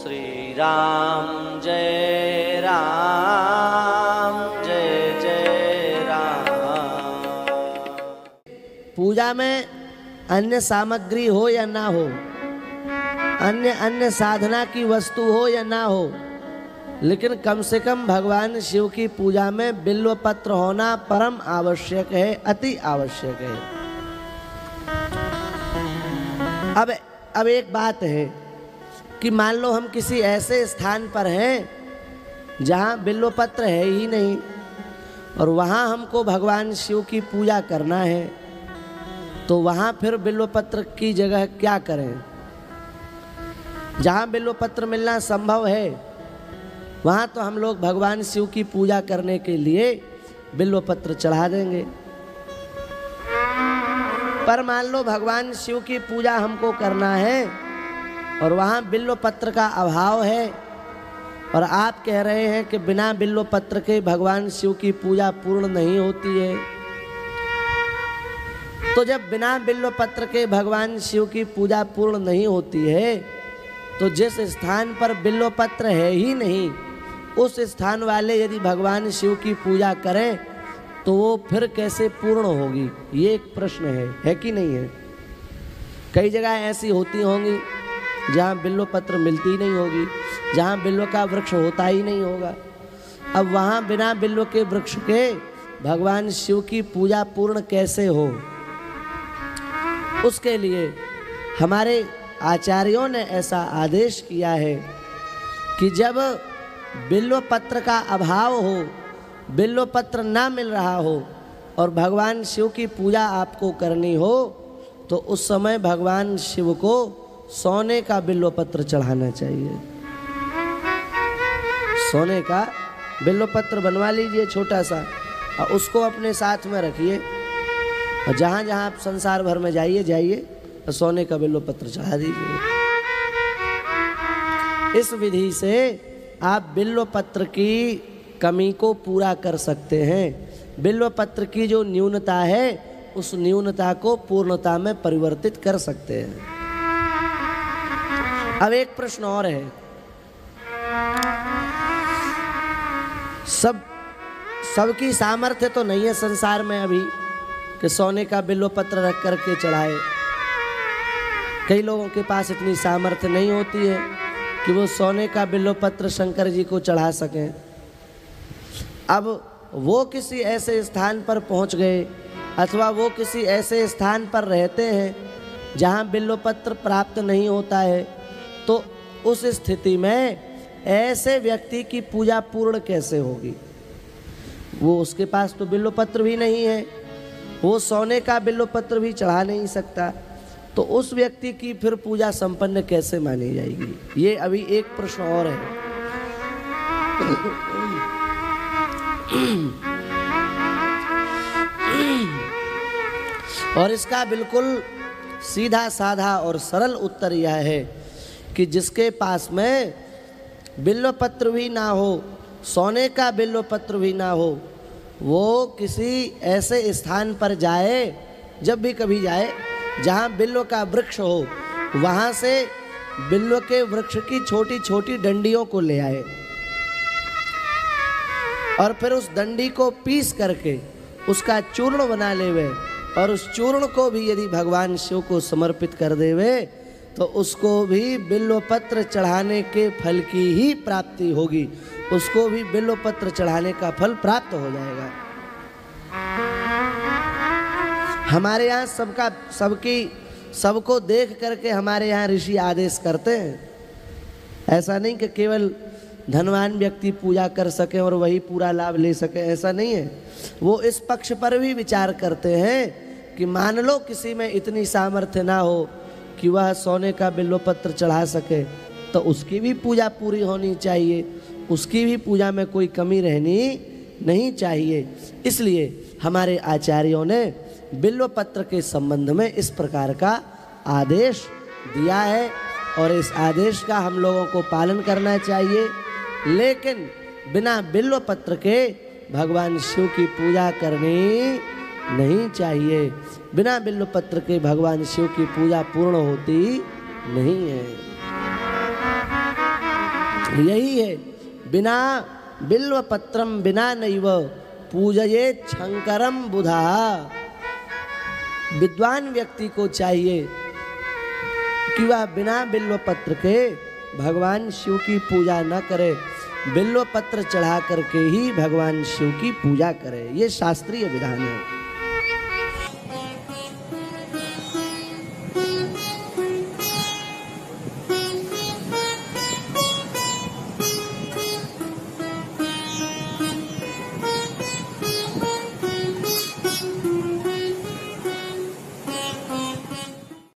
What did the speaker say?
श्री राम जय जय राम। पूजा में अन्य सामग्री हो या ना हो, अन्य साधना की वस्तु हो या ना हो, लेकिन कम से कम भगवान शिव की पूजा में बिल्व पत्र होना परम आवश्यक है, अति आवश्यक है। अब एक बात है कि मान लो हम किसी ऐसे स्थान पर हैं जहाँ बिल्व पत्र है ही नहीं और वहाँ हमको भगवान शिव की पूजा करना है, तो वहाँ फिर बिल्व पत्र की जगह क्या करें? जहाँ बिल्व पत्र मिलना संभव है वहाँ तो हम लोग भगवान शिव की पूजा करने के लिए बिल्व पत्र चढ़ा देंगे। पर मान लो भगवान शिव की पूजा हमको करना है और वहाँ बिल्व पत्र का अभाव है और आप कह रहे हैं कि बिना बिल्व पत्र के भगवान शिव की पूजा पूर्ण नहीं होती है। तो जब बिना बिल्व पत्र के भगवान शिव की पूजा पूर्ण नहीं होती है, तो जिस स्थान पर बिल्व पत्र है ही नहीं, उस स्थान वाले यदि भगवान शिव की पूजा करें तो वो फिर कैसे पूर्ण होगी? ये एक प्रश्न है कि नहीं है? कई जगह ऐसी होती होंगी जहाँ बिल्व पत्र मिलती ही नहीं होगी, जहाँ बिल्व का वृक्ष होता ही नहीं होगा। अब वहाँ बिना बिल्व के वृक्ष के भगवान शिव की पूजा पूर्ण कैसे हो? उसके लिए हमारे आचार्यों ने ऐसा आदेश किया है कि जब बिल्व पत्र का अभाव हो, बिल्व पत्र ना मिल रहा हो और भगवान शिव की पूजा आपको करनी हो, तो उस समय भगवान शिव को सोने का बिल्व पत्र चढ़ाना चाहिए। सोने का बिल्व पत्र बनवा लीजिए छोटा सा और उसको अपने साथ में रखिए और जहाँ जहाँ आप संसार भर में जाइए और सोने का बिल्व पत्र चढ़ा दीजिए। इस विधि से आप बिल्व पत्र की कमी को पूरा कर सकते हैं। बिल्व पत्र की जो न्यूनता है उस न्यूनता को पूर्णता में परिवर्तित कर सकते हैं। अब एक प्रश्न और है, सबकी सामर्थ्य तो नहीं है संसार में अभी कि सोने का बिल्व पत्र रख करके चढ़ाए। कई लोगों के पास इतनी सामर्थ्य नहीं होती है कि वो सोने का बिल्व पत्र शंकर जी को चढ़ा सकें। अब वो किसी ऐसे स्थान पर पहुंच गए अथवा वो किसी ऐसे स्थान पर रहते हैं जहां बिल्व पत्र प्राप्त नहीं होता है, तो उस स्थिति में ऐसे व्यक्ति की पूजा पूर्ण कैसे होगी? वो उसके पास तो बिल्व पत्र भी नहीं है, वो सोने का बिल्व पत्र भी चढ़ा नहीं सकता, तो उस व्यक्ति की फिर पूजा संपन्न कैसे मानी जाएगी? ये अभी एक प्रश्न और है। और इसका बिल्कुल सीधा साधा और सरल उत्तर यह है कि जिसके पास में बिल्व पत्र भी ना हो, सोने का बिल्व पत्र भी ना हो, वो किसी ऐसे स्थान पर जाए, जब भी कभी जाए जहाँ बिल्व का वृक्ष हो, वहाँ से बिल्व के वृक्ष की छोटी छोटी डंडियों को ले आए और फिर उस डंडी को पीस करके उसका चूर्ण बना लेवे और उस चूर्ण को भी यदि भगवान शिव को समर्पित कर देवे तो उसको भी बिल्व पत्र चढ़ाने के फल की ही प्राप्ति होगी, उसको भी बिल्व पत्र चढ़ाने का फल प्राप्त हो जाएगा। हमारे यहाँ सबको देख करके हमारे यहाँ ऋषि आदेश करते हैं। ऐसा नहीं कि केवल धनवान व्यक्ति पूजा कर सके और वही पूरा लाभ ले सके, ऐसा नहीं है। वो इस पक्ष पर भी विचार करते हैं कि मान लो किसी में इतनी सामर्थ्य ना हो कि वह सोने का बिल्व पत्र चढ़ा सके, तो उसकी भी पूजा पूरी होनी चाहिए, उसकी भी पूजा में कोई कमी रहनी नहीं चाहिए। इसलिए हमारे आचार्यों ने बिल्व पत्र के संबंध में इस प्रकार का आदेश दिया है और इस आदेश का हम लोगों को पालन करना चाहिए। लेकिन बिना बिल्व पत्र के भगवान शिव की पूजा करनी नहीं चाहिए। बिना बिल्व पत्र के भगवान शिव की पूजा पूर्ण होती नहीं है। यही है, बिना बिल्व पत्रम बिना नैव पूजयेत शंकरम बुधा। विद्वान व्यक्ति को चाहिए कि वह बिना बिल्व पत्र के भगवान शिव की पूजा न करे, बिल्व पत्र चढ़ा करके ही भगवान शिव की पूजा करे। ये शास्त्रीय विधान है।